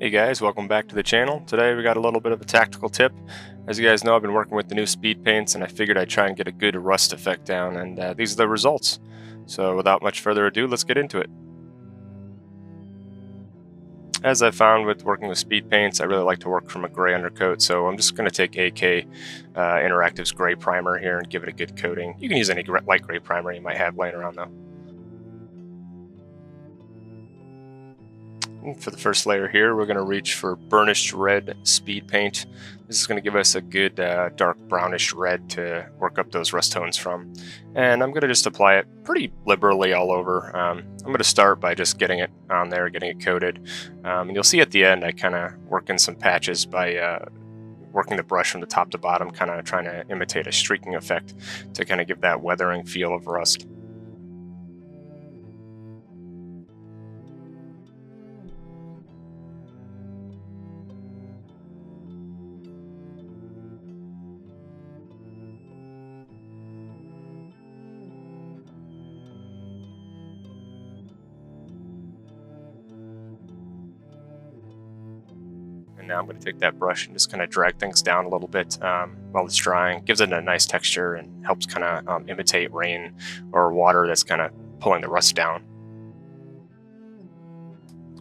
Hey guys, welcome back to the channel. Today we got a little bit of a tactical tip. As you guys know, I've been working with the new speed paints and I figured I'd try and get a good rust effect down, and these are the results. So without much further ado, let's get into it. As I found with working with speed paints, I really like to work from a gray undercoat, so I'm just going to take AK Interactive's gray primer here and give it a good coating. You can use any light gray primer you might have laying around though. For the first layer here, we're going to reach for Burnished Red Speed Paint. This is going to give us a good dark brownish red to work up those rust tones from. And I'm going to just apply it pretty liberally all over. I'm going to start by just getting it on there, getting it coated. And you'll see at the end I kind of work in some patches by working the brush from the top to bottom, kind of trying to imitate a streaking effect to kind of give that weathering feel of rust. And now I'm going to take that brush and just kind of drag things down a little bit while it's drying. Gives it a nice texture and helps kind of imitate rain or water that's kind of pulling the rust down.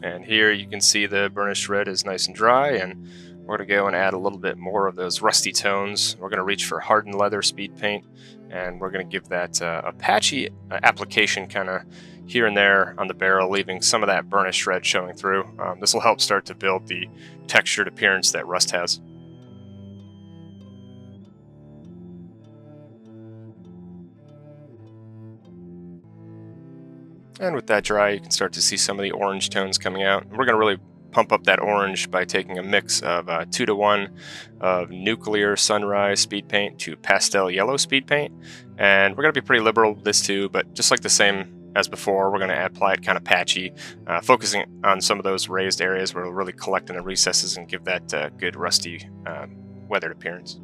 And here you can see the burnished red is nice and dry, and we're going to go and add a little bit more of those rusty tones. We're going to reach for Hardened Leather Speed Paint, and we're going to give that a patchy application kind of here and there on the barrel, leaving some of that burnished red showing through. This will help start to build the textured appearance that rust has. And with that dry, you can start to see some of the orange tones coming out. We're going to really pump up that orange by taking a mix of 2-to-1 of nuclear sunrise speed paint to pastel yellow speed paint. And we're going to be pretty liberal with this too, but just like the same as before, we're going to apply it kind of patchy, focusing on some of those raised areas where it'll really collect in the recesses and give that good rusty weathered appearance.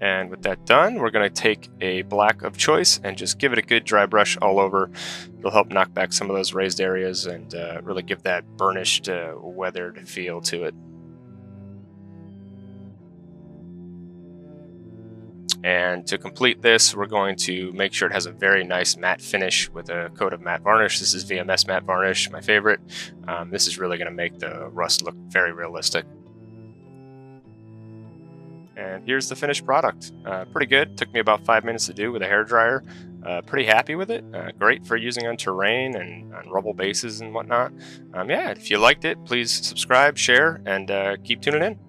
And with that done, we're going to take a black of choice and just give it a good dry brush all over. It'll help knock back some of those raised areas and really give that burnished, weathered feel to it. And to complete this, we're going to make sure it has a very nice matte finish with a coat of matte varnish. This is VMS matte varnish, my favorite. This is really going to make the rust look very realistic. And here's the finished product. Pretty good. Took me about 5 minutes to do with a hairdryer. Pretty happy with it. Great for using on terrain and on rubble bases and whatnot. Yeah, if you liked it, please subscribe, share, and keep tuning in.